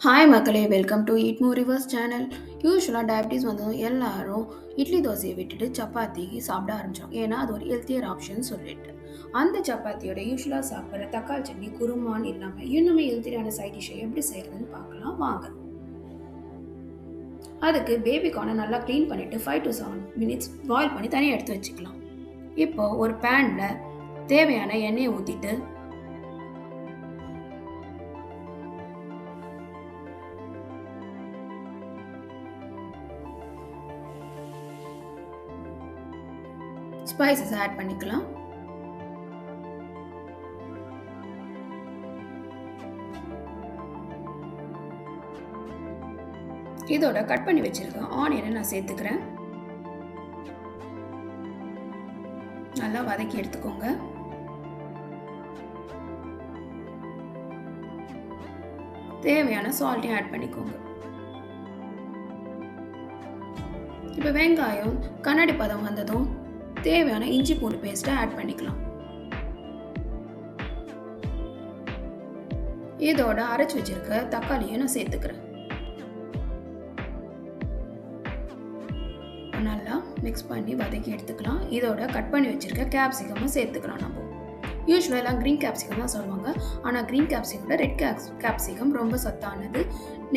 Hi மக்களே, welcome to eat மூ reverse channel. யூஸ்வலாக டயபிட்டிஸ் வந்ததும் எல்லாரும் இட்லி தோசையை விட்டுட்டு சப்பாத்திக்கு சாப்பிட ஆரம்பிச்சோம். ஏன்னா அது ஒரு ஹெல்த்தியர் ஆப்ஷன் சொல்லிட்டு அந்த சப்பாத்தியோட யூஸ்வலாக சாப்பிட்ற தக்காளி சட்னி குருமான்னு இல்லாமல் இன்னுமே ஹெல்த்தியான சைட் டிஷ்ஷை எப்படி செய்யறதுன்னு பார்க்கலாம் வாங்க. அதுக்கு பேபிகார்னை நல்லா க்ளீன் பண்ணிவிட்டு 5 to 7 minutes பாயில் பண்ணி தனியாக எடுத்து வச்சுக்கலாம். இப்போ ஒரு பேனில் தேவையான எண்ணெயை ஊற்றிட்டு ஸ்பைசஸ் ஆட் பண்ணிக்கலாம். இதோட கட் பண்ணி வச்சிருக்க ஆனியனை நான் சேர்த்துக்கிறேன். நல்லா வதக்கி எடுத்துக்கோங்க. தேவையான சால்ட்டையும் ஆட் பண்ணிக்கோங்க. இப்போ வெங்காயம் கண்ணாடி பதம் வந்ததும் தேவையான இஞ்சி பூண்டு பேஸ்ட்டை ஆட் பண்ணிக்கலாம். இதோட அரைச்சு வச்சிருக்க தக்காளியை நான் சேர்த்துக்கிறேன். நல்லா மிக்ஸ் பண்ணி வதக்கி எடுத்துக்கலாம். இதோட கட் பண்ணி வச்சிருக்க கேப்சிகமும் சேர்த்துக்கலாம். நம்ம யூஸ்வலாக க்ரீன் கேப்சிகம் தான் சொல்லுவாங்க, ஆனால் க்ரீன் கேப்சிகமோட ரெட் கேப்சிகம் ரொம்ப சத்தானது.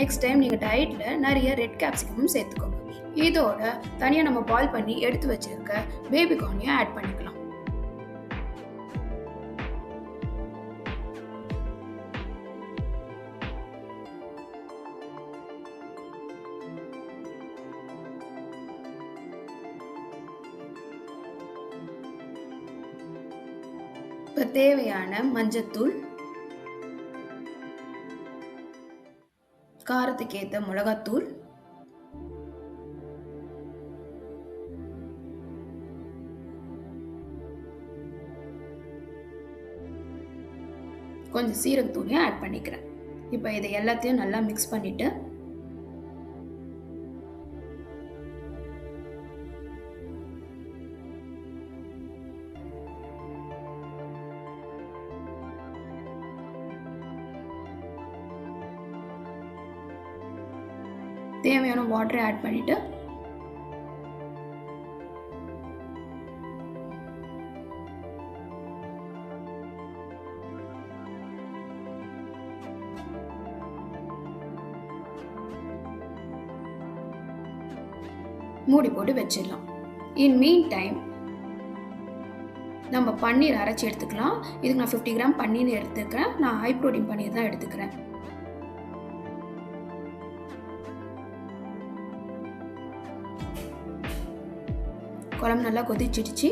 நெக்ஸ்ட் டைம் நீங்கள் டயட்டில் நிறைய ரெட் கேப்சிகமும் சேர்த்துக்கோங்க. இதோட தனியாக நம்ம பாயில் பண்ணி எடுத்து வச்சிருக்க பேபிகார்னையும் ஆட் பண்ணிக்கலாம். இப்போ தேவையான மஞ்சத்தூள், காரத்துக்கு ஏற்ற மிளகாத்தூள், கொஞ்சம் சீரகத்தூளையும் ஆட் பண்ணிக்கிறேன். இப்போ இதை எல்லாத்தையும் நல்லா மிக்ஸ் பண்ணிட்டு தேவையான வாட்டரை ஆட் பண்ணிட்டு மூடி போட்டு வச்சிடலாம். இன் மீன் டைம் நம்ம பன்னீர் அரைச்சி எடுத்துக்கலாம். இதுக்கு நான் 50 கிராம் பன்னீர் எடுத்துக்கிறேன். நான் ஹை ப்ரோட்டீன் பன்னீர் தான் எடுத்துக்கிறேன். குழம்பு நல்லா கொதிச்சிடுச்சு.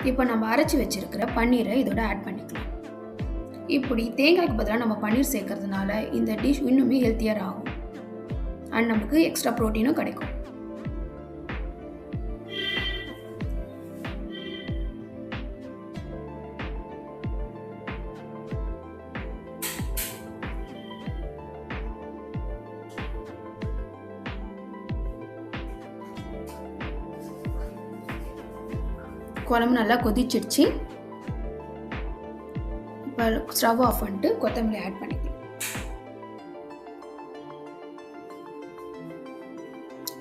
இப்போ நம்ம அரைச்சி வச்சிருக்கிற பன்னீரை இதோட ஆட் பண்ணிக்கலாம். இப்படி தேங்காய்க்கு பதிலாக நம்ம பன்னீர் சேர்க்கறதுனால இந்த டிஷ் இன்னுமே ஹெல்த்தியர் ஆகும் அண்ட் நமக்கு எக்ஸ்ட்ரா ப்ரோட்டீனும் கிடைக்கும். குழம்பு நல்லா கொதிச்சிடுச்சு. இப்போ ஸ்டவ் ஆஃப் பண்ணிட்டு கொத்தமல்லி ஆட் பண்ணிக்கலாம்.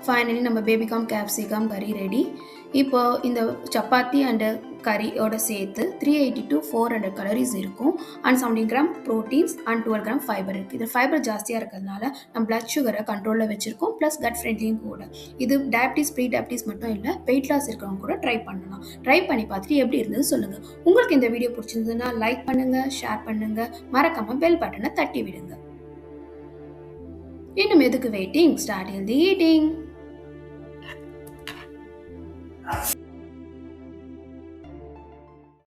ஃபைனலி நம்ம பேபிகார்ன் கேப்சிகம் கறி ரெடி. இப்போ இந்த சப்பாத்தி அண்ட் கறியோட சேர்த்து 380 to 400 கலோரிஸ் இருக்கும் and 17 gram proteins and 12 gram fibre இருக்குது. இது ஃபைபர் ஜாஸ்தியாக இருக்கிறதுனால நம்ம பிளட் சுகரை கண்ட்ரோலில் வச்சுருக்கோம், ப்ளஸ் கட் ஃப்ரெண்ட்லியும் கூட. இது டயபிட்டிஸ் ப்ரீ டயபிட்டிஸ் மட்டும் இல்லை, வெயிட் லாஸ் இருக்கிறவங்க கூட ட்ரை பண்ணலாம். ட்ரை பண்ணி பார்த்துட்டு எப்படி இருந்தது சொல்லுங்கள். உங்களுக்கு இந்த வீடியோ பிடிச்சிருந்ததுன்னா லைக் பண்ணுங்கள், ஷேர் பண்ணுங்கள், மறக்காமல் பெல் பட்டனை தட்டி விடுங்க. இன்னும் எதுக்கு வெயிட்டிங்? Start healthy eating.